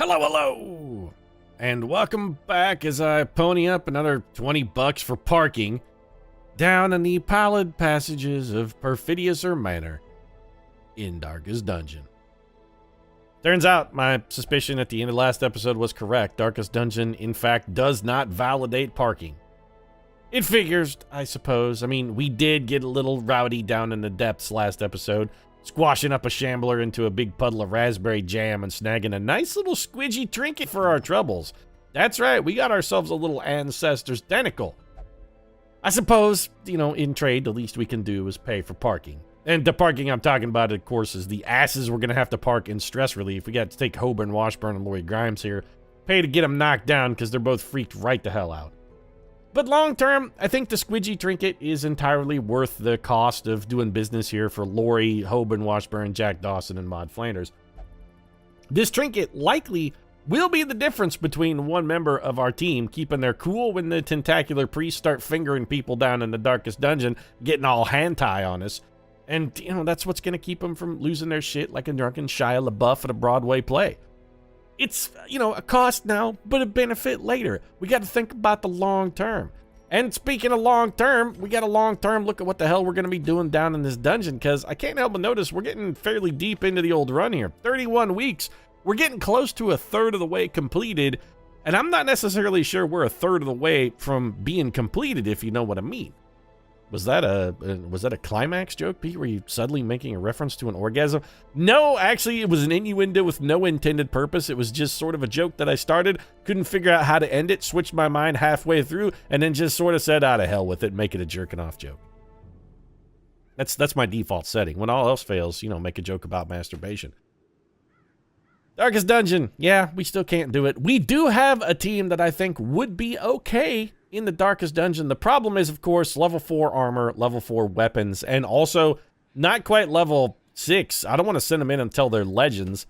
Hello, hello! And welcome back as I pony up another 20 bucks for parking down in the pallid passages of Perfidious Manor in Darkest Dungeon. Turns out my suspicion at the end of last episode was correct. Darkest Dungeon, in fact, does not validate parking. It figures, I suppose. I mean, we did get a little rowdy down in the depths last episode, squashing up a shambler into a big puddle of raspberry jam and snagging a nice little squidgy trinket for our troubles. That's right, we got ourselves a little ancestor's tentacle. I suppose, in trade, the least we can do is pay for parking. And the parking I'm talking about, of course, is the asses we're going to have to park in stress relief. We got to take Hoburn Washburn and Lloyd Grimes here. Pay to get them knocked down because they're both freaked right the hell out. But long term, I think the squidgy trinket is entirely worth the cost of doing business here for Lori, Hoburn Washburn, Jack Dawson, and Maud Flanders. This trinket likely will be the difference between one member of our team keeping their cool when the tentacular priests start fingering people down in the darkest dungeon, getting all hentai on us. And, that's what's going to keep them from losing their shit like a drunken Shia LaBeouf at a Broadway play. It's, a cost now, but a benefit later. We got to think about the long term. And speaking of long term, we got a long term look at what the hell we're going to be doing down in this dungeon, because I can't help but notice we're getting fairly deep into the old run here. 31 weeks. We're getting close to a third of the way completed, and I'm not necessarily sure we're a third of the way from being completed, if you know what I mean. Was that a climax joke, Pete? Were you suddenly making a reference to an orgasm? No, actually, it was an innuendo with no intended purpose. It was just sort of a joke that I started, couldn't figure out how to end it, switched my mind halfway through, and then just sort of said, "Ah, to hell with it, make it a jerking off joke." That's my default setting. When all else fails, make a joke about masturbation. Darkest Dungeon. Yeah, we still can't do it. We do have a team that I think would be okay in the Darkest Dungeon. The problem is, of course, level 4 armor, level 4 weapons, and also not quite level 6. I don't want to send them in until they're legends.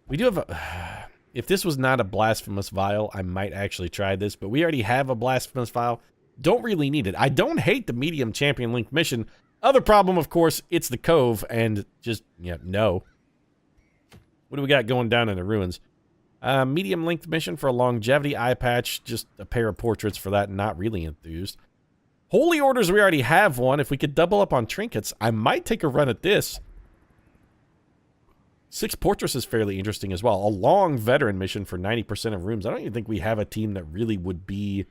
We do have if this was not a blasphemous vial, I might actually try this, but we already have a blasphemous vial. Don't really need it. I don't hate the medium champion link mission. Other problem, of course, it's the cove, and just, no. What do we got going down in the ruins? Medium length mission for a longevity eye patch. Just a pair of portraits for that. Not really enthused. Holy orders, we already have one. If we could double up on trinkets, I might take a run at this. 6 portraits is fairly interesting as well. A long veteran mission for 90% of rooms. I don't even think we have a team that really would be...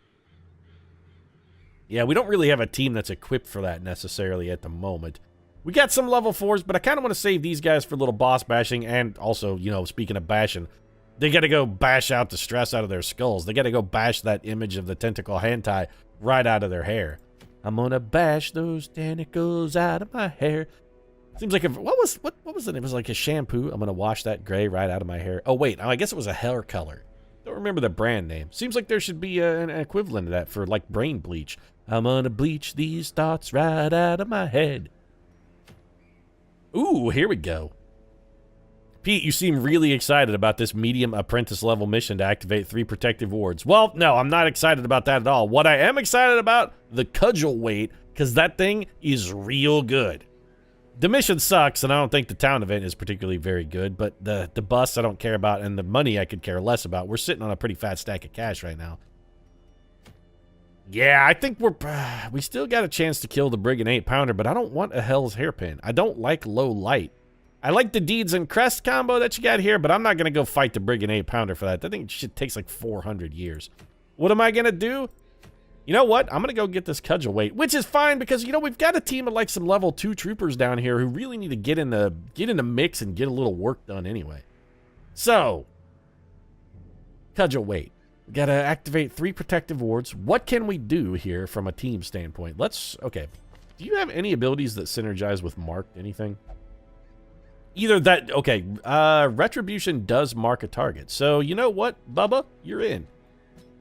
Yeah, we don't really have a team that's equipped for that necessarily at the moment. We got some level 4s, but I kind of want to save these guys for a little boss bashing. And also, speaking of bashing, they got to go bash out the stress out of their skulls. They got to go bash that image of the tentacle hentai right out of their hair. I'm gonna bash those tentacles out of my hair. Seems like what was it? It was like a shampoo. I'm gonna wash that gray right out of my hair. Oh wait, I guess it was a hair color. Don't remember the brand name. Seems like there should be an equivalent of that for like brain bleach. I'm gonna bleach these thoughts right out of my head. Ooh, here we go. Pete, you seem really excited about this medium apprentice level mission to activate 3 protective wards. Well, no, I'm not excited about that at all. What I am excited about, the cudgel weight, because that thing is real good. The mission sucks, and I don't think the town event is particularly very good, but the bus I don't care about, and the money I could care less about. We're sitting on a pretty fat stack of cash right now. Yeah, I think we still got a chance to kill the Brigand 8-pounder, but I don't want a Hell's Hairpin. I don't like low light. I like the Deeds and Crest combo that you got here, but I'm not going to go fight the Brigand 8-pounder for that. That thing shit takes like 400 years. What am I going to do? You know what? I'm going to go get this cudgel weight, which is fine because, we've got a team of like some level 2 troopers down here who really need to get in the mix and get a little work done anyway. So, cudgel weight. We got to activate 3 protective wards. What can we do here from a team standpoint? Okay. Do you have any abilities that synergize with marked anything? Either that, okay, Retribution does mark a target. So, you know what, Bubba? You're in.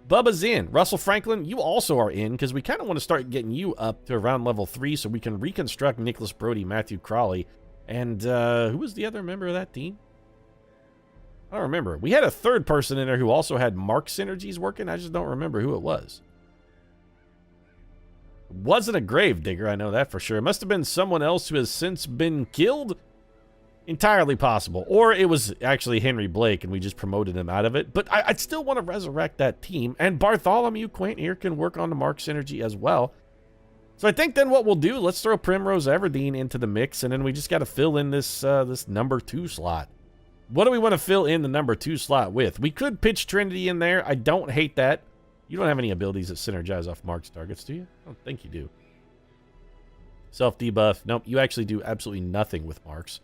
Bubba's in. Russell Franklin, you also are in, because we kind of want to start getting you up to around level 3 so we can reconstruct Nicholas Brody, Matthew Crawley, and who was the other member of that team? I don't remember. We had a third person in there who also had mark synergies working. I just don't remember who it was. It wasn't a grave digger, I know that for sure. It must have been someone else who has since been killed. Entirely possible. Or it was actually Henry Blake and we just promoted him out of it. But I'd still want to resurrect that team. And Bartholomew Quaint here can work on the Mark synergy as well. So I think then what we'll do, let's throw Primrose Everdeen into the mix. And then we just got to fill in this this number 2 slot. What do we want to fill in the number 2 slot with? We could pitch Trinity in there. I don't hate that. You don't have any abilities that synergize off Mark's targets, do you? I don't think you do. Self-debuff. Nope, you actually do absolutely nothing with Mark's.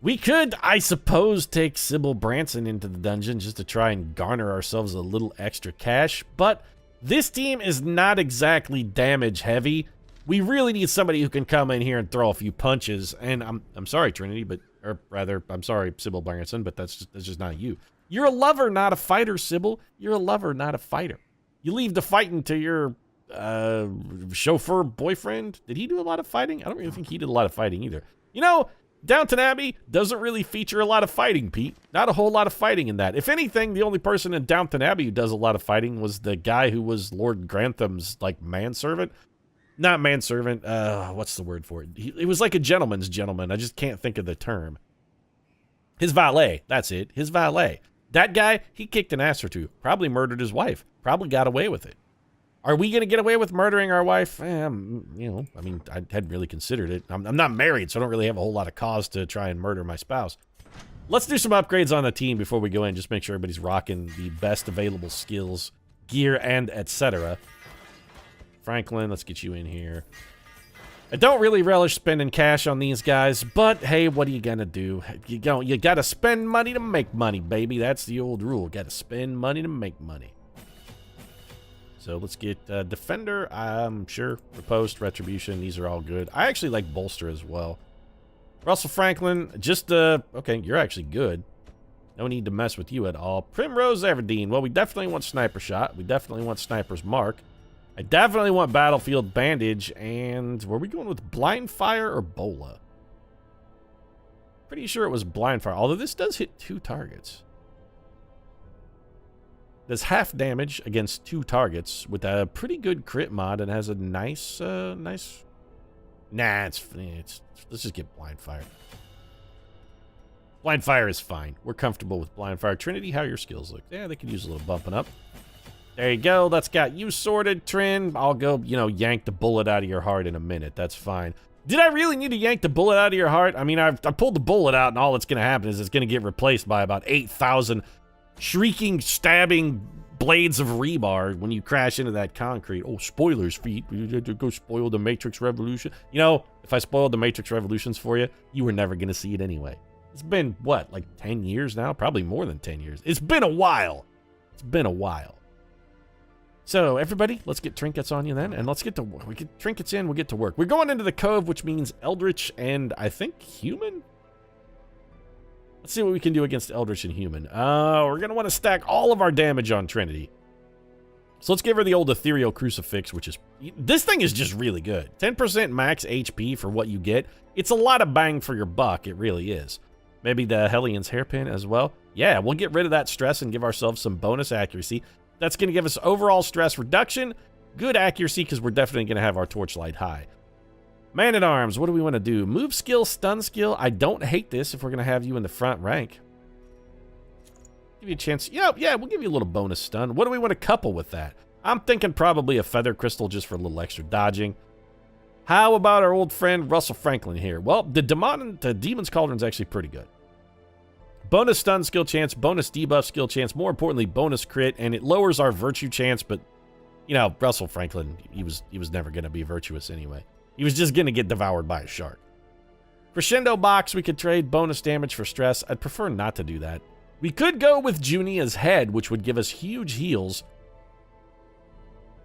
We could, I suppose, take Sybil Branson into the dungeon just to try and garner ourselves a little extra cash, but this team is not exactly damage heavy. We really need somebody who can come in here and throw a few punches, and I'm sorry, Trinity, but, or rather, I'm sorry, Sybil Branson, but that's just not you. You're a lover, not a fighter, Sybil. You're a lover, not a fighter. You leave the fighting to your chauffeur boyfriend. Did he do a lot of fighting? I don't really think he did a lot of fighting either. You know, Downton Abbey doesn't really feature a lot of fighting, Pete. Not a whole lot of fighting in that. If anything, the only person in Downton Abbey who does a lot of fighting was the guy who was Lord Grantham's, like, manservant. Not manservant, what's the word for it? It was like a gentleman's gentleman. I just can't think of the term. His valet, that's it, his valet. That guy, he kicked an ass or two. Probably murdered his wife. Probably got away with it. Are we going to get away with murdering our wife? You know, I mean, I hadn't really considered it. I'm not married, so I don't really have a whole lot of cause to try and murder my spouse. Let's do some upgrades on the team before we go in. Just make sure everybody's rocking the best available skills, gear, and etc. Franklin, let's get you in here. I don't really relish spending cash on these guys, but hey, what are you going to do? You got to spend money to make money, baby. That's the old rule. Got to spend money to make money. So let's get Defender, I'm sure, Riposte, Retribution, these are all good. I actually like Bolster as well. Russell Franklin, just, okay, you're actually good. No need to mess with you at all. Primrose Everdeen, well, we definitely want Sniper Shot. We definitely want Sniper's Mark. I definitely want Battlefield Bandage, and were we going with Blind Fire or Bola? Pretty sure it was Blind Fire, although this does hit 2 targets. Does half damage against 2 targets with a pretty good crit mod and has a nice, nice... Nah, it's let's just get Blind Fire. Blind Fire is fine. We're comfortable with Blind Fire. Trinity, how your skills look? Yeah, they could use a little bumping up. There you go. That's got you sorted, Trin. I'll go, you know, yank the bullet out of your heart in a minute. That's fine. Did I really need to yank the bullet out of your heart? I mean, I pulled the bullet out, and all that's going to happen is it's going to get replaced by about 8,000... shrieking, stabbing blades of rebar when you crash into that concrete. Oh, spoilers, feet. You had to go spoil the Matrix Revolution. You know, if I spoiled the Matrix Revolutions for you, you were never going to see it anyway. It's been, what, like 10 years now? Probably more than 10 years. It's been a while. It's been a while. So, everybody, let's get trinkets on you then, and let's get to work. We get trinkets in, we'll get to work. We're going into the Cove, which means Eldritch and, I think, Human? Let's see what we can do against Eldritch and Human. We're going to want to stack all of our damage on Trinity. So let's give her the old Ethereal Crucifix, which is... This thing is just really good. 10% max HP for what you get. It's a lot of bang for your buck. It really is. Maybe the Hellions Hairpin as well. Yeah, we'll get rid of that stress and give ourselves some bonus accuracy. That's going to give us overall stress reduction. Good accuracy, because we're definitely going to have our Torchlight high. Man-at-Arms, what do we want to do? Move skill, stun skill. I don't hate this if we're going to have you in the front rank. Give you a chance. Yeah, we'll give you a little bonus stun. What do we want to couple with that? I'm thinking probably a Feather Crystal just for a little extra dodging. How about our old friend Russell Franklin here? Well, the Demon's Cauldron's actually pretty good. Bonus stun skill chance, bonus debuff skill chance, more importantly, bonus crit, and it lowers our virtue chance, but, you know, Russell Franklin, he was never going to be virtuous anyway. He was just going to get devoured by a shark. Crescendo Box, we could trade bonus damage for stress. I'd prefer not to do that. We could go with Junia's Head, which would give us huge heals.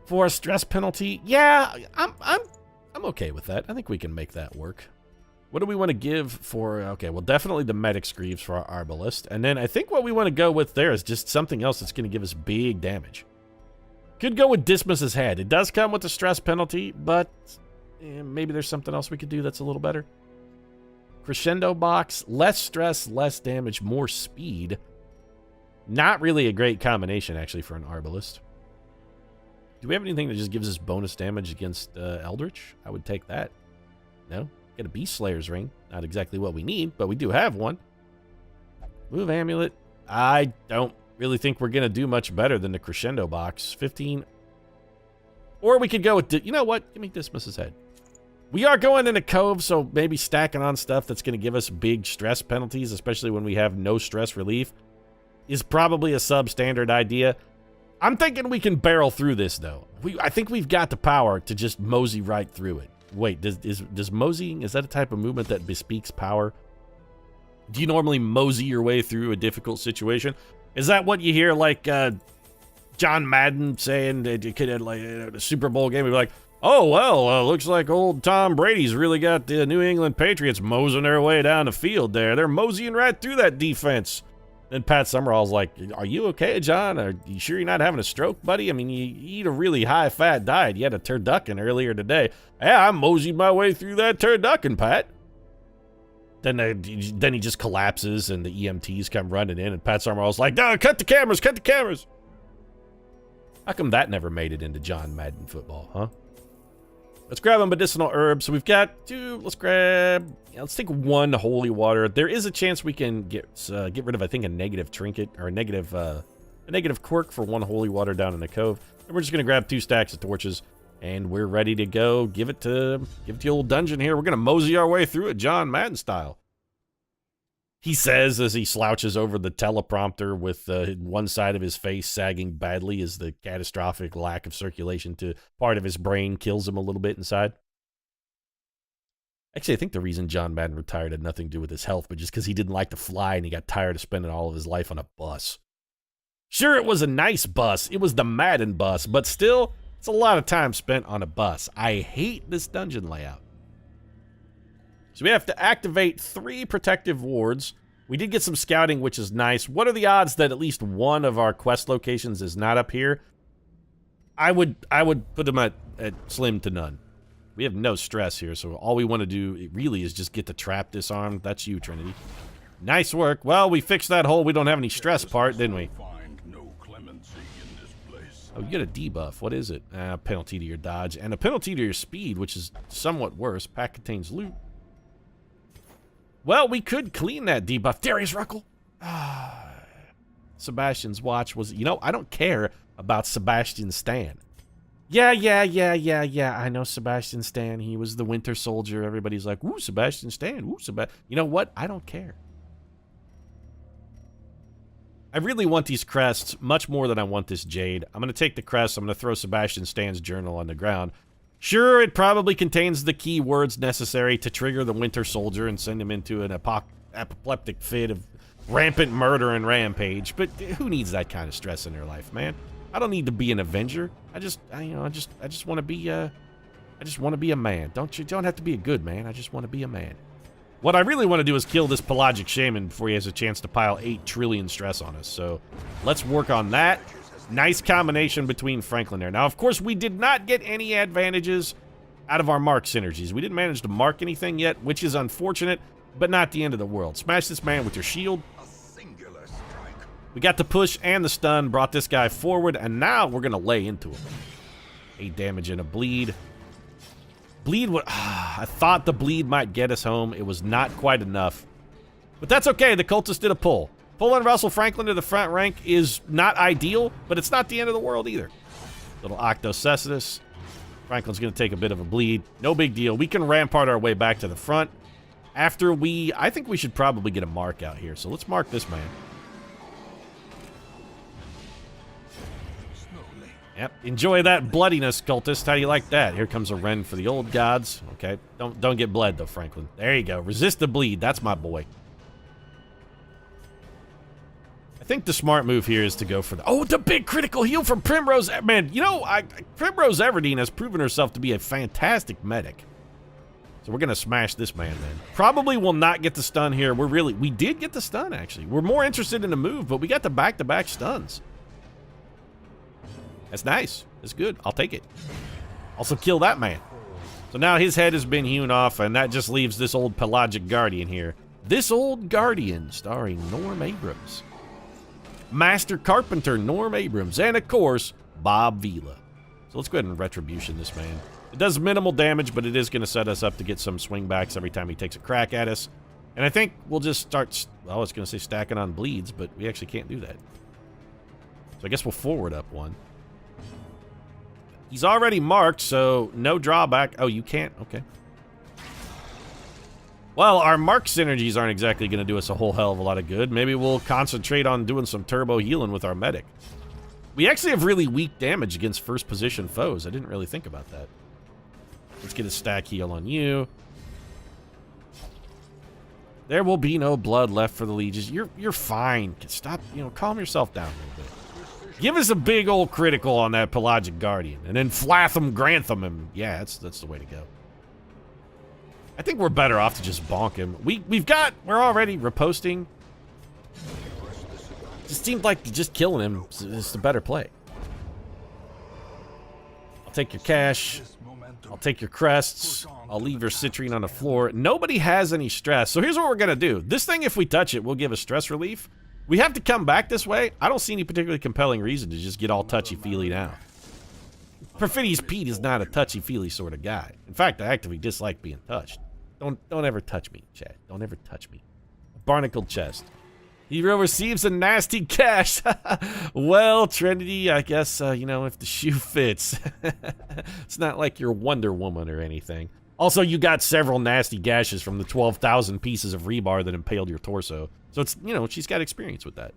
For a stress penalty, yeah, I'm okay with that. I think we can make that work. What do we want to give for... Okay, well, definitely the Medic's Greaves for our Arbalist. And then I think what we want to go with there is just something else that's going to give us big damage. Could go with Dismas's Head. It does come with a stress penalty, but... maybe there's something else we could do that's a little better. Crescendo Box, less stress, less damage, more speed. Not really a great combination, actually, for an Arbalist. Do we have anything that just gives us bonus damage against Eldritch? I would take that. No? Get a Beast Slayer's ring. Not exactly what we need, but we do have one. Move amulet. I don't really think we're going to do much better than the crescendo box. 15. Or we could go with, you know what? Give me Dismas's head. We are going in a cove, so maybe stacking on stuff that's going to give us big stress penalties, especially when we have no stress relief, is probably a substandard idea. I'm thinking we can barrel through this, though. I think we've got the power to just mosey right through it. Wait, does moseying, is that a type of movement that bespeaks power? Do you normally mosey your way through a difficult situation? Is that what you hear, like, John Madden saying that you could have, like, a Super Bowl game, he'd be like, oh, well, looks like old Tom Brady's really got the New England Patriots moseying their way down the field there. They're moseying right through that defense. Then Pat Summerall's like, are you okay, John? Are you sure you're not having a stroke, buddy? I mean, you eat a really high-fat diet. You had a turducken earlier today. Yeah, I moseyed my way through that turducken, Pat. Then he just collapses, and the EMTs come running in, and Pat Summerall's like, no, cut the cameras, cut the cameras. How come that never made it into John Madden football, huh? Let's grab a medicinal herb. So we've got two. Let's take one holy water. There is a chance we can get rid of, I think, a negative trinket or a negative quirk for one holy water down in the cove. And we're just gonna grab 2 stacks of torches, and we're ready to go. Give it to the old dungeon here. We're gonna mosey our way through it, John Madden style. He says as he slouches over the teleprompter with one side of his face sagging badly as the catastrophic lack of circulation to part of his brain kills him a little bit inside. Actually, I think the reason John Madden retired had nothing to do with his health, but just because he didn't like to fly and he got tired of spending all of his life on a bus. Sure, it was a nice bus. It was the Madden bus, but still, it's a lot of time spent on a bus. I hate this dungeon layout. So we have to activate 3 protective wards. We did get some scouting, which is nice. What are the odds that at least one of our quest locations is not up here? I would put them at slim to none. We have no stress here, so all we want to do really is just get the trap disarmed. That's you, Trinity. Nice work. Well, we fixed that whole we don't have any stress part, didn't we? Oh, you get a debuff. What is it? Penalty to your dodge and a penalty to your speed, which is somewhat worse. Pack contains loot. Well, we could clean that debuff. Darius Ruckle. Sebastian's watch was... You know, I don't care about Sebastian Stan. Yeah. I know Sebastian Stan. He was the Winter Soldier. Everybody's like, ooh, Sebastian Stan. Ooh, You know what? I don't care. I really want these crests much more than I want this jade. I'm going to take the crest. I'm going to throw Sebastian Stan's journal on the ground. Sure, it probably contains the key words necessary to trigger the Winter Soldier and send him into an apoplectic fit of rampant murder and rampage, but who needs that kind of stress in their life, man? I don't need to be an Avenger. I just want to be a man. You don't have to be a good man. I just want to be a man. What I really want to do is kill this pelagic shaman before he has a chance to pile 8 trillion stress on us. So let's work on that. Nice combination between Franklin there. Now, of course, we did not get any advantages out of our mark synergies. We didn't manage to mark anything yet, which is unfortunate, but not the end of the world. Smash this man with your shield. We got the push and the stun, brought this guy forward, and now we're going to lay into him. 8 damage and a bleed. Bleed, I thought the bleed might get us home. It was not quite enough. But that's okay. The cultist did a pull. Pulling Russell Franklin to the front rank is not ideal, but it's not the end of the world either. Little Octocestus. Franklin's going to take a bit of a bleed. No big deal. We can rampart our way back to the front. After I think we should probably get a mark out here. So let's mark this man. Yep. Enjoy that bloodiness, cultist. How do you like that? Here comes a Ren for the old gods. Okay. Don't get bled, though, Franklin. There you go. Resist the bleed. That's my boy. I think the smart move here is to go for the big critical heal from Primrose. Man, you know, Primrose Everdeen has proven herself to be a fantastic medic. So we're going to smash this man then. Probably will not get the stun here. We did get the stun, actually. We're more interested in the move, but we got the back-to-back stuns. That's nice. That's good. I'll take it. Also kill that man. So now his head has been hewn off, and that just leaves this old pelagic guardian here. This old guardian, starring Norm Abrams. Master Carpenter Norm Abrams, and of course, Bob Vila. So let's go ahead and retribution this man. It does minimal damage, but it is going to set us up to get some swingbacks every time he takes a crack at us. And I think we'll just start, well, I was going to say stacking on bleeds, but we actually can't do that. So I guess we'll forward up one. He's already marked, so no drawback. Oh, you can't? Okay. Well, our mark synergies aren't exactly going to do us a whole hell of a lot of good. Maybe we'll concentrate on doing some turbo healing with our medic. We actually have really weak damage against first position foes. I didn't really think about that. Let's get a stack heal on you. There will be no blood left for the leeches. You're fine. Stop, calm yourself down a little bit. Give us a big old critical on that Pelagic Guardian, and then Flatham Grantham him. Yeah, that's the way to go. I think we're better off to just bonk him. We're already riposting. Just seemed like just killing him is the better play. I'll take your cash. I'll take your crests. I'll leave your citrine on the floor. Nobody has any stress. So here's what we're going to do. This thing, if we touch it, will give us stress relief. We have to come back this way. I don't see any particularly compelling reason to just get all touchy-feely now. Perfidious Pete is not a touchy-feely sort of guy. In fact, I actively dislike being touched. Don't ever touch me, Chad. Don't ever touch me. A barnacled chest. Hero receives a nasty cash. Well, Trinity, I guess, if the shoe fits. It's not like you're Wonder Woman or anything. Also, you got several nasty gashes from the 12,000 pieces of rebar that impaled your torso. So it's, she's got experience with that.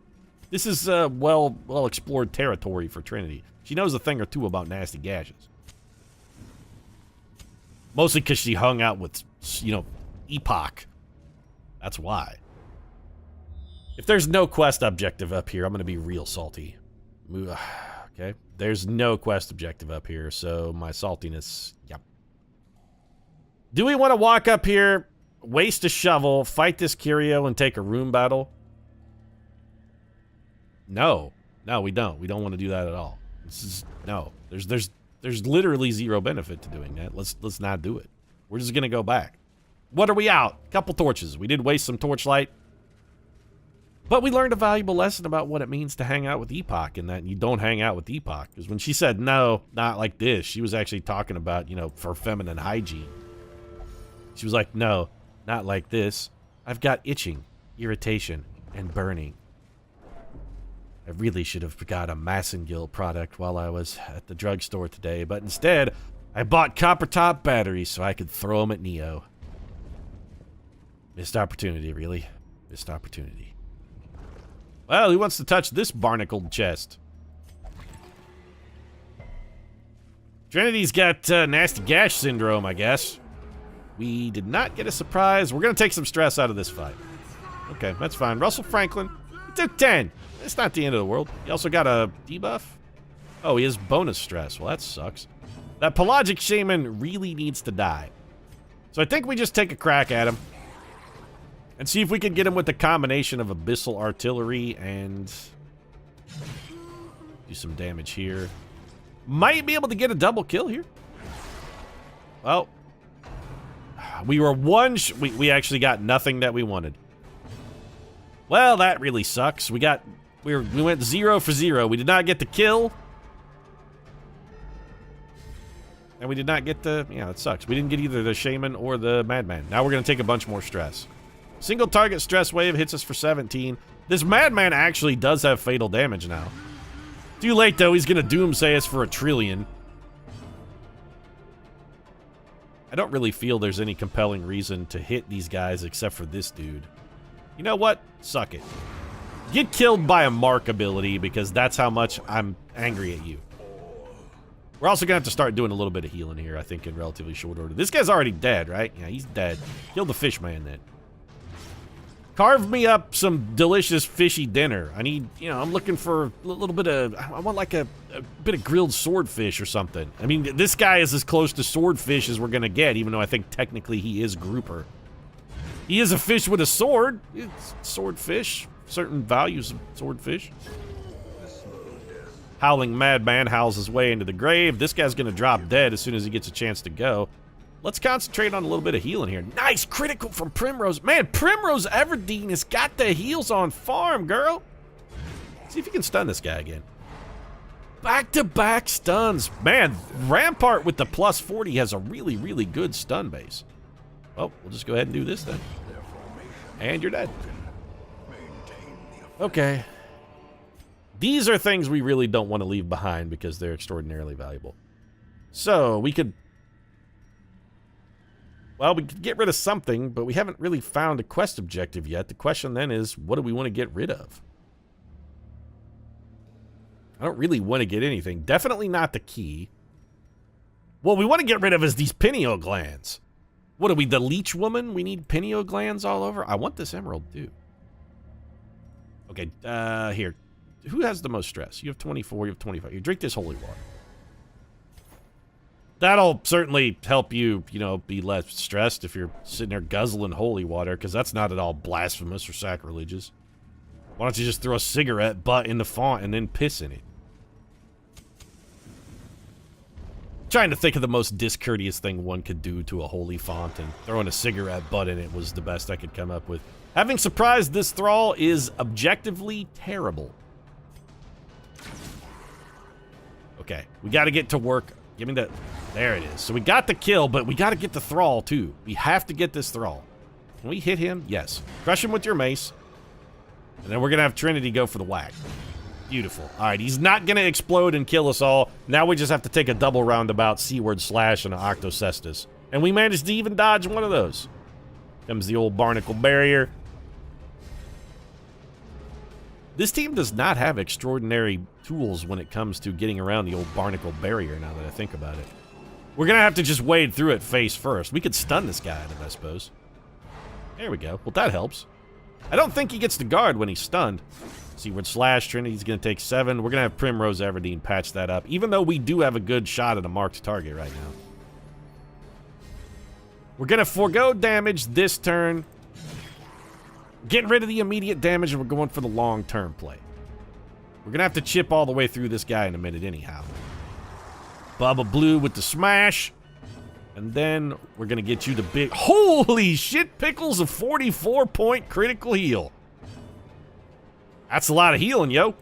This is well-explored territory for Trinity. She knows a thing or two about nasty gashes. Mostly because she hung out with, Epoch. That's why. If there's no quest objective up here, I'm going to be real salty. Okay. There's no quest objective up here, so my saltiness, yep. Do we want to walk up here, waste a shovel, fight this Curio, and take a room battle? No. No, we don't. We don't want to do that at all. No. There's literally zero benefit to doing that. Let's not do it. We're just going to go back. What are we out? Couple torches. We did waste some torchlight. But we learned a valuable lesson about what it means to hang out with Epoch, and that you don't hang out with Epoch. Because when she said, no, not like this, she was actually talking about, for feminine hygiene. She was like, no, not like this. I've got itching, irritation, and burning. I really should have got a Massengill product while I was at the drugstore today, but instead, I bought copper top batteries so I could throw them at Neo. Missed opportunity, really. Missed opportunity. Well, who wants to touch this barnacled chest? Trinity's got nasty gash syndrome, I guess. We did not get a surprise. We're going to take some stress out of this fight. Okay, that's fine. Russell Franklin, he took 10. It's not the end of the world. He also got a debuff. Oh, he has bonus stress. Well, that sucks. That Pelagic Shaman really needs to die. So I think we just take a crack at him. And see if we can get him with the combination of Abyssal Artillery and do some damage here. Might be able to get a double kill here. Well, we were we actually got nothing that we wanted. Well, that really sucks. We went 0 for 0. We did not get the kill. And we did not get the, it sucks. We didn't get either the Shaman or the Madman. Now we're going to take a bunch more stress. Single target stress wave hits us for 17. This Madman actually does have fatal damage now. Too late, though. He's going to doomsay us for 1 trillion. I don't really feel there's any compelling reason to hit these guys except for this dude. You know what? Suck it. Get killed by a mark ability because that's how much I'm angry at you. We're also going to have to start doing a little bit of healing here, I think, in relatively short order. This guy's already dead, right? Yeah, he's dead. Kill the fish man then. Carve me up some delicious fishy dinner. I need, I'm looking for a little bit of, I want like a bit of grilled swordfish or something. I mean, this guy is as close to swordfish as we're going to get, even though I think technically he is grouper. He is a fish with a sword. It's swordfish. Certain values of swordfish. Howling Madman howls his way into the grave. This guy's going to drop dead as soon as he gets a chance to go. Let's concentrate on a little bit of healing here. Nice critical from Primrose. Man, Primrose Everdeen has got the heals on farm, girl. See if you can stun this guy again. Back-to-back stuns. Man, Rampart with the plus 40 has a really, really good stun base. Well, we'll just go ahead and do this then. And you're dead. Okay. These are things we really don't want to leave behind because they're extraordinarily valuable. So, we could... Well, we could get rid of something, but we haven't really found a quest objective yet. The question then is, what do we want to get rid of? I don't really want to get anything. Definitely not the key. What we want to get rid of is these pineal glands. What are we, the leech woman? We need pineal glands all over? I want this emerald, too. Okay, here. Who has the most stress? You have 24, you have 25. You drink this holy water. That'll certainly help you, you know, be less stressed if you're sitting there guzzling holy water, because that's not at all blasphemous or sacrilegious. Why don't you just throw a cigarette butt in the font and then piss in it? Trying to think of the most discourteous thing one could do to a holy font, and throwing a cigarette butt in it was the best I could come up with. Having surprised this thrall is objectively terrible. Okay, we got to get to work. Give me the... There it is. So we got the kill, but we got to get the thrall, too. We have to get this thrall. Can we hit him? Yes. Crush him with your mace. And then we're going to have Trinity go for the whack. Beautiful. All right, he's not going to explode and kill us all. Now we just have to take a double roundabout seaward slash and an Octocestus. And we managed to even dodge one of those. Comes the old barnacle barrier. This team does not have extraordinary tools when it comes to getting around the old barnacle barrier, now that I think about it. We're going to have to just wade through it face first. We could stun this guy, I suppose. There we go. Well, that helps. I don't think he gets the guard when he's stunned. Seaward slash, Trinity's going to take 7. We're going to have Primrose Everdeen patch that up, even though we do have a good shot at a marked target right now. We're going to forego damage this turn. Getting rid of the immediate damage, and we're going for the long-term play. We're going to have to chip all the way through this guy in a minute anyhow. Bubba Blue with the smash. And then we're going to get you the big... Holy shit, Pickles, a 44-point critical heal. That's a lot of healing, yo.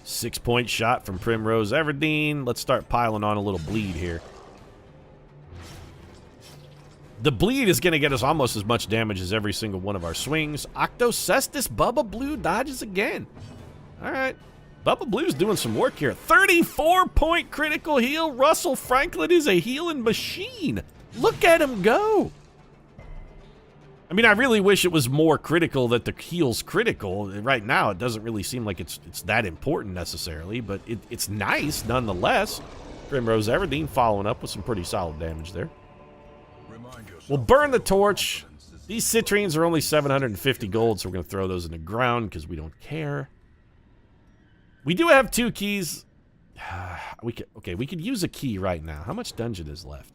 6-point shot from Primrose Everdeen. Let's start piling on a little bleed here. The bleed is going to get us almost as much damage as every single one of our swings. Octocestus, Bubba Blue dodges again. All right. Bubba Blue's doing some work here. 34-point critical heal. Russell Franklin is a healing machine. Look at him go. I mean, I really wish it was more critical that the heal's critical. Right now, it doesn't really seem like it's that important necessarily, but it's nice nonetheless. Primrose Everdeen following up with some pretty solid damage there. We'll burn the torch. These citrines are only 750 gold, so we're going to throw those in the ground because we don't care. We do have 2 keys. We could use a key right now. How much dungeon is left?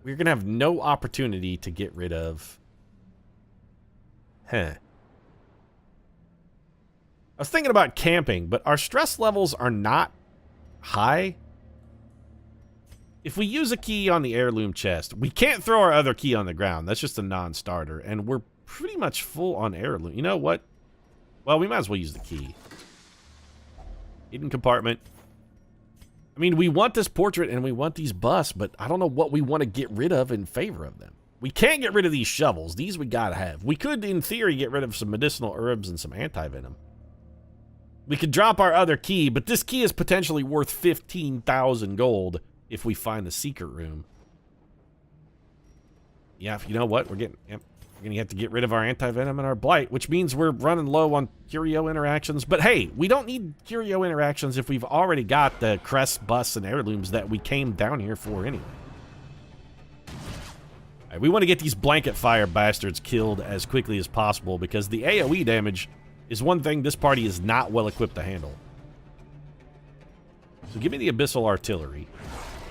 We're going to have no opportunity to get rid of... I was thinking about camping, but our stress levels are not high. If we use a key on the heirloom chest, we can't throw our other key on the ground. That's just a non-starter, and we're pretty much full on heirloom. You know what? Well, we might as well use the key. Hidden compartment. I mean, we want this portrait and we want these busts, but I don't know what we want to get rid of in favor of them. We can't get rid of these shovels. These we gotta have. We could, in theory, get rid of some medicinal herbs and some anti-venom. We could drop our other key, but this key is potentially worth 15,000 gold if we find the secret room. Yeah, you know what? We're going to have to get rid of our anti-venom and our blight, which means we're running low on curio interactions. But hey, we don't need curio interactions if we've already got the crest, busts, and heirlooms that we came down here for anyway. All right, we want to get these blanket fire bastards killed as quickly as possible because the AoE damage is one thing this party is not well equipped to handle. So give me the abyssal artillery.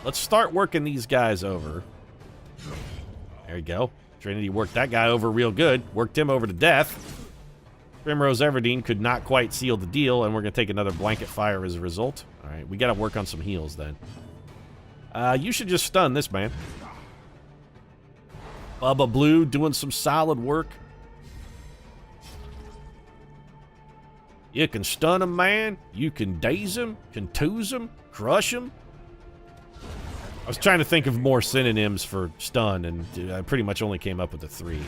Let's start working these guys over. There you go. Trinity worked that guy over real good. Worked him over to death. Primrose Everdeen could not quite seal the deal, and we're going to take another blanket fire as a result. All right, we got to work on some heals then. You should just stun this man. Bubba Blue doing some solid work. You can stun a man, you can daze him, contuse him, crush him. I was trying to think of more synonyms for stun, and I pretty much only came up with the 3.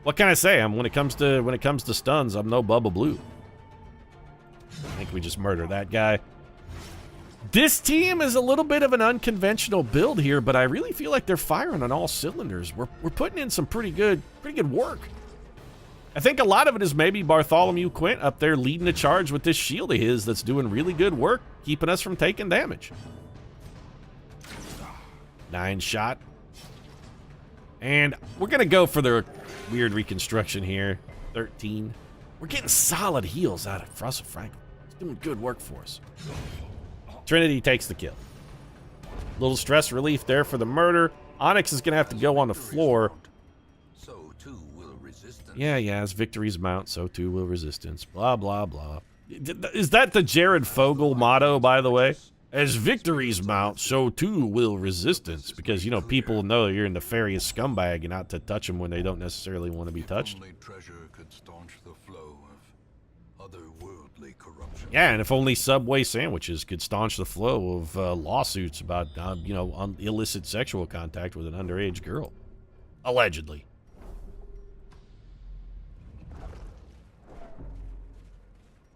What can I say? When it comes to stuns, I'm no Bubba Blue. I think we just murdered that guy. This team is a little bit of an unconventional build here, but I really feel like they're firing on all cylinders. We're putting in some pretty good work. I think a lot of it is maybe Bartholomew Quint up there leading the charge with this shield of his that's doing really good work, keeping us from taking damage. 9 shot. And we're going to go for the weird reconstruction here. 13. We're getting solid heals out of Russell Franklin. He's doing good work for us. Trinity takes the kill. Little stress relief there for the murder. Onyx is going to have to go on the floor. So too will resistance. Yeah, as victories mount, so too will resistance. Blah, blah, blah. Is that the Jared Fogle motto, by the way? As victories mount, so too will resistance. Because, you know, people know you're a nefarious scumbag and out to touch them when they don't necessarily want to be touched. Only treasure could staunch the flow of otherworldly corruption. Yeah, and if only Subway sandwiches could staunch the flow of lawsuits about, you know, illicit sexual contact with an underage girl. Allegedly.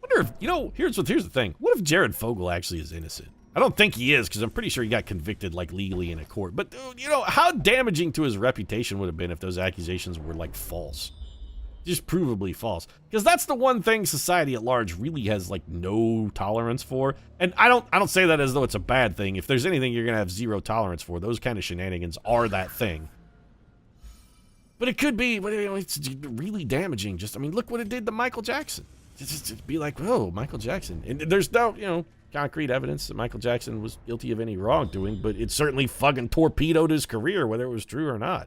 Wonder if, you know, here's the thing. What if Jared Fogle actually is innocent? I don't think he is, because I'm pretty sure he got convicted, like, legally in a court. But, you know, how damaging to his reputation would have been if those accusations were, like, false. Just provably false. Because that's the one thing society at large really has, like, no tolerance for. And I don't say that as though it's a bad thing. If there's anything you're going to have zero tolerance for, those kind of shenanigans are that thing. But it could be, you know, it's really damaging. Just, I mean, look what it did to Michael Jackson. Just be like, oh, Michael Jackson. And there's no, you know, concrete evidence that Michael Jackson was guilty of any wrongdoing, but it certainly fucking torpedoed his career, whether it was true or not.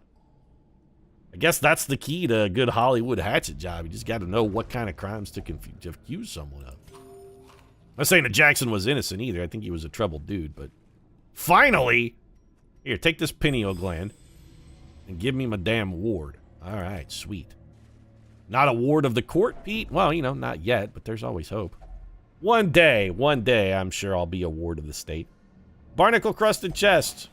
I guess that's the key to a good Hollywood hatchet job. You just got to know what kind of crimes to accuse someone of. I'm not saying that Jackson was innocent either. I think he was a troubled dude, but finally, here, take this pineal gland and give me my damn ward. All right, sweet. Not a ward of the court, Pete? Well, you know, not yet, but there's always hope. One day, I'm sure I'll be a ward of the state. Barnacle-crusted chest.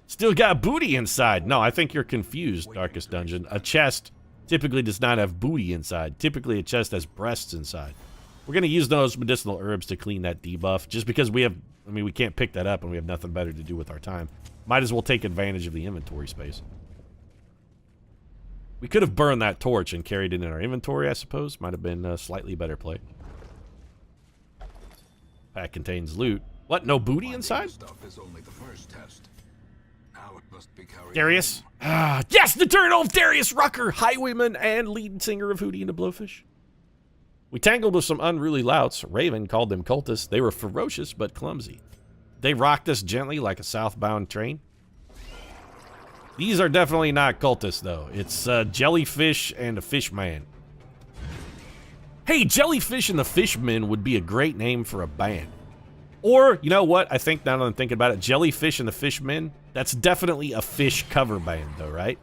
Still got booty inside. No, I think you're confused, Darkest Dungeon. A chest typically does not have booty inside. Typically, a chest has breasts inside. We're going to use those medicinal herbs to clean that debuff, just because we have, I mean, we can't pick that up and we have nothing better to do with our time. Might as well take advantage of the inventory space. We could have burned that torch and carried it in our inventory, I suppose. Might have been a slightly better play. Pack contains loot. What, no booty inside? Stuff is only the first test. Now it must be carried Darius? on. Ah, yes, the turtle of Darius Rucker, highwayman and lead singer of Hootie and the Blowfish. We tangled with some unruly louts. Raven called them cultists. They were ferocious but clumsy. They rocked us gently like a southbound train. These are definitely not cultists, though. It's Jellyfish and a Fishman. Hey, Jellyfish and the Fishmen would be a great name for a band. Or, you know what? I think now that I'm thinking about it, Jellyfish and the Fishmen, that's definitely a fish cover band, though, right?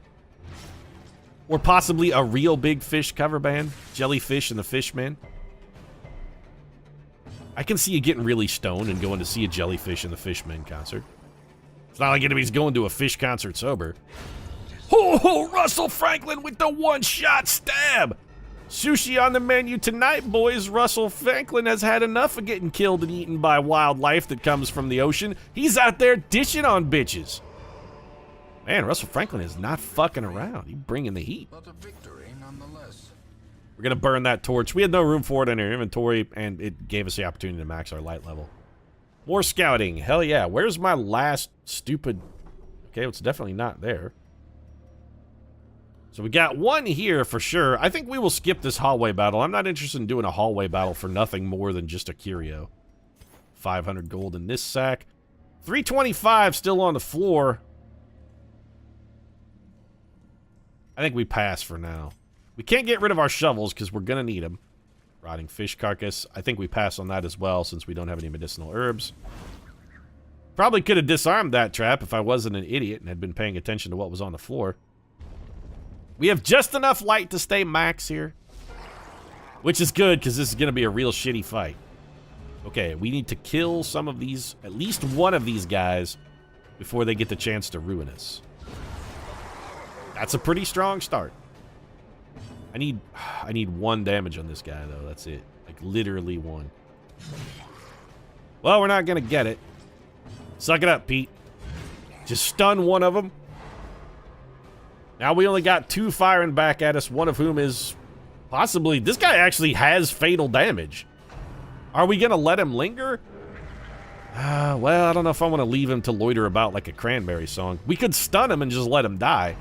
Or possibly a real big fish cover band, Jellyfish and the Fishmen. I can see you getting really stoned and going to see a Jellyfish and the Fishmen concert. It's not like anybody's going to a fish concert sober. Ho ho, Russell Franklin with the one-shot stab! Sushi on the menu tonight, boys. Russell Franklin has had enough of getting killed and eaten by wildlife that comes from the ocean. He's out there dishing on bitches. Man, Russell Franklin is not fucking around. He's bringing the heat. But a victory nonetheless. We're going to burn that torch. We had no room for it in our inventory, and it gave us the opportunity to max our light level. More scouting. Hell yeah. Where's my last stupid... Okay, it's definitely not there. So we got one here for sure. I think we will skip this hallway battle. I'm not interested in doing a hallway battle for nothing more than just a curio. 500 gold in this sack. 325 still on the floor. I think we pass for now. We can't get rid of our shovels because we're going to need them. Rotting fish carcass. I think we pass on that as well since we don't have any medicinal herbs. Probably could have disarmed that trap if I wasn't an idiot and had been paying attention to what was on the floor. We have just enough light to stay max here. Which is good, because this is going to be a real shitty fight. Okay, we need to kill some of these, at least one of these guys, before they get the chance to ruin us. That's a pretty strong start. I need 1 damage on this guy, though. That's it. Like, literally 1. Well, we're not going to get it. Suck it up, Pete. Just stun one of them. Now we only got 2 firing back at us, one of whom is possibly... This guy actually has fatal damage. Are we going to let him linger? Well, I don't know if I want to leave him to loiter about like a Cranberry song. We could stun him and just let him die.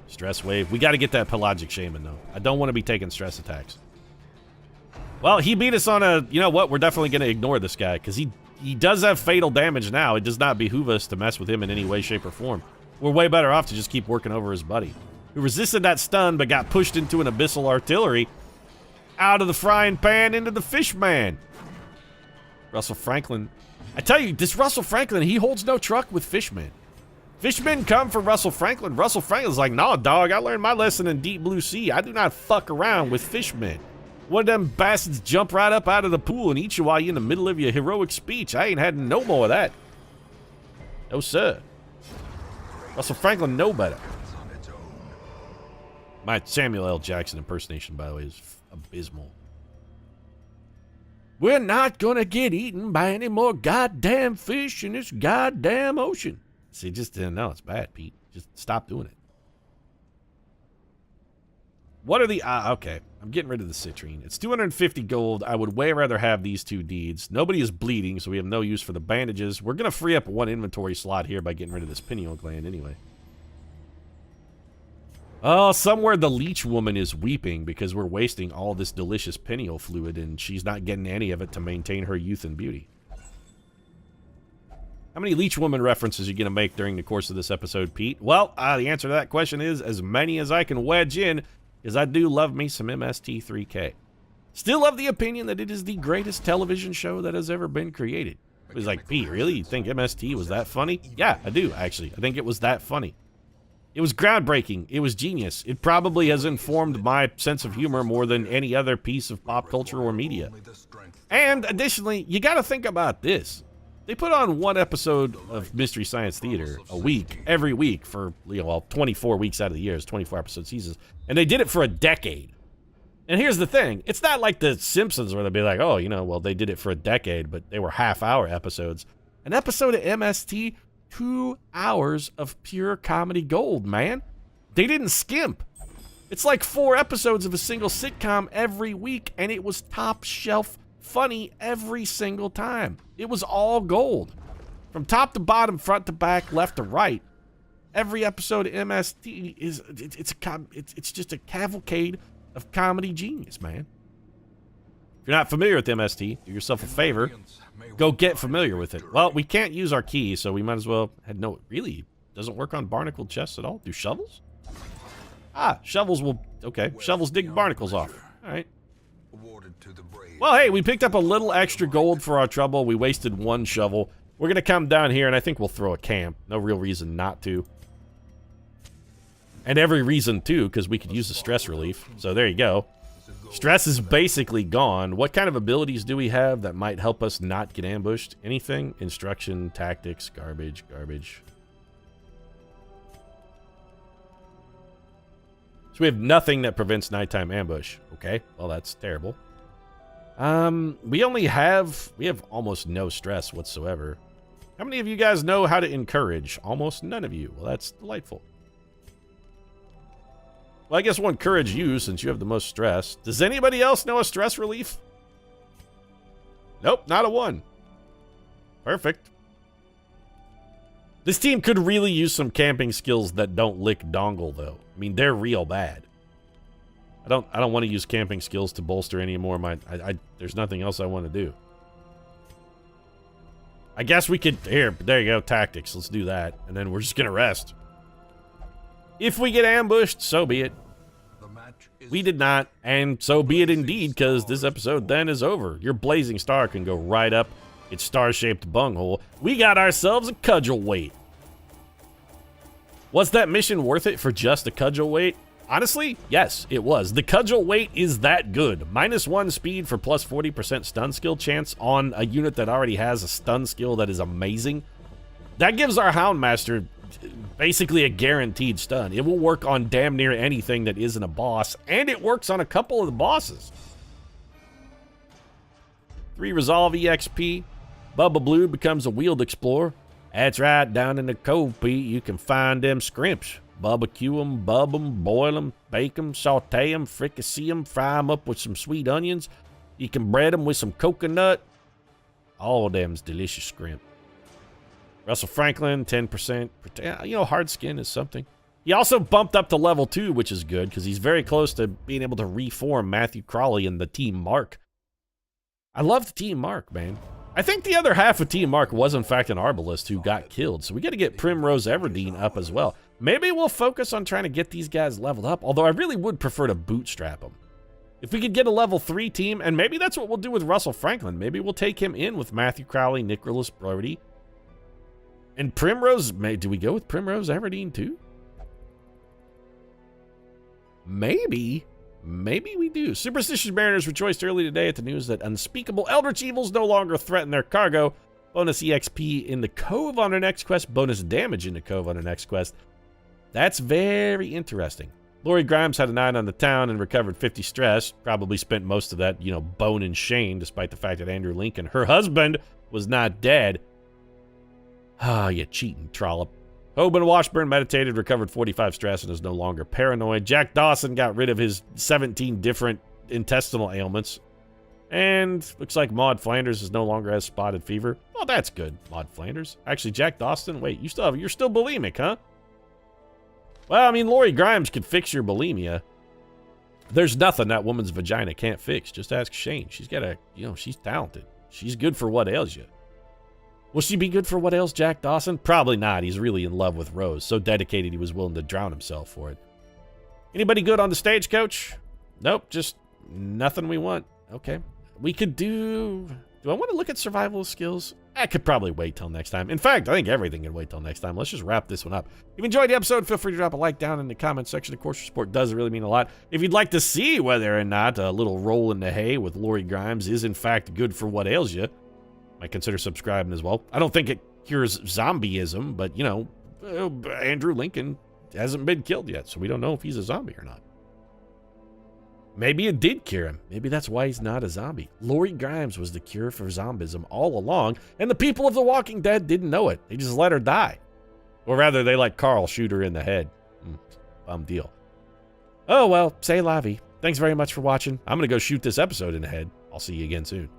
Stress wave. We got to get that Pelagic Shaman, though. I don't want to be taking stress attacks. Well, he beat us on a... You know what? We're definitely going to ignore this guy, because he does have fatal damage now. It does not behoove us to mess with him in any way, shape, or form. We're way better off to just keep working over his buddy, who resisted that stun but got pushed into an abyssal artillery out of the frying pan into the fish man. Russell Franklin. I tell you, this Russell Franklin, he holds no truck with fishmen. Fishmen come for Russell Franklin. Russell Franklin's like, nah, dog, I learned my lesson in Deep Blue Sea. I do not fuck around with fishmen. One of them bastards jump right up out of the pool and eat you while you're in the middle of your heroic speech. I ain't had no more of that. No, sir. Russell Franklin know better. My Samuel L. Jackson impersonation, by the way, is abysmal. We're not gonna get eaten by any more goddamn fish in this goddamn ocean. See, just didn't know. It's bad, Pete. Just stop doing it. What are the... okay. I'm getting rid of the citrine. It's 250 gold. I would way rather have these 2 deeds. Nobody is bleeding, so we have no use for the bandages. We're going to free up 1 inventory slot here by getting rid of this pineal gland anyway. Oh, somewhere the leech woman is weeping because we're wasting all this delicious pineal fluid and she's not getting any of it to maintain her youth and beauty. How many leech woman references are you going to make during the course of this episode, Pete? Well, the answer to that question is as many as I can wedge in, because I do love me some MST3K. Still of the opinion that it is the greatest television show that has ever been created. It was like, Pete, really? You think MST was that funny? Yeah, I do, actually. I think it was that funny. It was groundbreaking. It was genius. It probably has informed my sense of humor more than any other piece of pop culture or media. And additionally, you got to think about this. They put on 1 episode of Mystery Science Theater a week, every week for, 24 weeks out of the year. It's 24-episode seasons. And they did it for a decade. And here's the thing. It's not like The Simpsons where they'd be like, oh, well, they did it for a decade, but they were half-hour episodes. An episode of MST, 2 hours of pure comedy gold, man. They didn't skimp. It's like 4 episodes of a single sitcom every week, and it was top-shelf funny every single time. It was all gold. From top to bottom, front to back, left to right. Every episode of MST is it's just a cavalcade of comedy genius, man. If you're not familiar with MST, do yourself a favor. Go get familiar with it. Well, we can't use our key, so we might as well head no, it really doesn't work on barnacled chests at all. Do shovels? Shovels will okay. Shovels dig barnacles off. All right. Well, hey, we picked up a little extra gold for our trouble. We wasted 1 shovel. We're going to come down here, and I think we'll throw a camp. No real reason not to. And every reason, too, because we could use the stress relief. So there you go. Stress is basically gone. What kind of abilities do we have that might help us not get ambushed? Anything? Instruction, tactics, garbage. So we have nothing that prevents nighttime ambush. Okay, well, that's terrible. We have almost no stress whatsoever. How many of you guys know how to encourage? Almost none of you. Well, that's delightful. Well, I guess we'll encourage you since you have the most stress. Does anybody else know a stress relief? Nope, not a 1. Perfect. This team could really use some camping skills that don't lick dongle, though. I mean, they're real bad. I don't want to use camping skills to bolster any more of my... there's nothing else I want to do. I guess we could... Here, there you go, tactics. Let's do that. And then we're just going to rest. If we get ambushed, so be it. We did not, and so be it indeed, because this episode then is over. Your blazing star can go right up its star-shaped bunghole. We got ourselves a cudgel weight. Was that mission worth it for just a cudgel weight? Honestly, yes, it was. The cudgel weight is that good. -1 speed for plus 40% stun skill chance on a unit that already has a stun skill that is amazing. That gives our Houndmaster basically a guaranteed stun. It will work on damn near anything that isn't a boss, and it works on a couple of the bosses. 3 Resolve EXP. Bubba Blue becomes a Wheeled Explorer. That's right, down in the Cove Pete, you can find them scrimps. Barbecue them, bub them, boil them, bake them, saute them, fricassee them, fry them up with some sweet onions. You can bread them with some coconut. All of them's delicious scrimp. Russell Franklin, 10%. You know, hard skin is something. He also bumped up to level 2, which is good, because he's very close to being able to reform Matthew Crawley and the Team Mark. I love the Team Mark, man. I think the other half of Team Mark was, in fact, an Arbalist who got killed, so we got to get Primrose Everdeen up as well. Maybe we'll focus on trying to get these guys leveled up, although I really would prefer to bootstrap them. If we could get a level 3 team, and maybe that's what we'll do with Russell Franklin. Maybe we'll take him in with Matthew Crowley, Nicholas Brody. And Primrose, do we go with Primrose Everdeen too? Maybe. Maybe we do. Superstitious Mariners rejoiced early today at the news that unspeakable eldritch evils no longer threaten their cargo. Bonus EXP in the Cove on their next quest. Bonus damage in the Cove on their next quest. That's very interesting. Lori Grimes had an eye on the town and recovered 50 stress. Probably spent most of that, bone and Shane, despite the fact that Andrew Lincoln, her husband, was not dead. Ah, you cheating trollop. Hoban Washburn meditated, recovered 45 stress, and is no longer paranoid. Jack Dawson got rid of his 17 different intestinal ailments. And looks like Maud Flanders is no longer has spotted fever. Well, that's good, Maud Flanders. Actually, Jack Dawson, wait, you're still bulimic, huh? Well, I mean, Lori Grimes could fix your bulimia. There's nothing that woman's vagina can't fix. Just ask Shane. She's got she's talented. She's good for what ails you. Will she be good for what ails Jack Dawson? Probably not. He's really in love with Rose. So dedicated he was willing to drown himself for it. Anybody good on the stagecoach? Nope, just nothing we want. Okay. We could do I want to look at survival skills? I could probably wait till next time. In fact, I think everything can wait till next time. Let's just wrap this one up. If you enjoyed the episode, feel free to drop a like down in the comment section. Of course, your support does really mean a lot. If you'd like to see whether or not a little roll in the hay with Lori Grimes is in fact good for what ails you, might consider subscribing as well. I don't think it cures zombieism, but, Andrew Lincoln hasn't been killed yet, so we don't know if he's a zombie or not. Maybe it did cure him. Maybe that's why he's not a zombie. Lori Grimes was the cure for zombism all along, and the people of The Walking Dead didn't know it. They just let her die. Or rather, they let Carl shoot her in the head. Bum deal. Oh, well, say la vie. Thanks very much for watching. I'm going to go shoot this episode in the head. I'll see you again soon.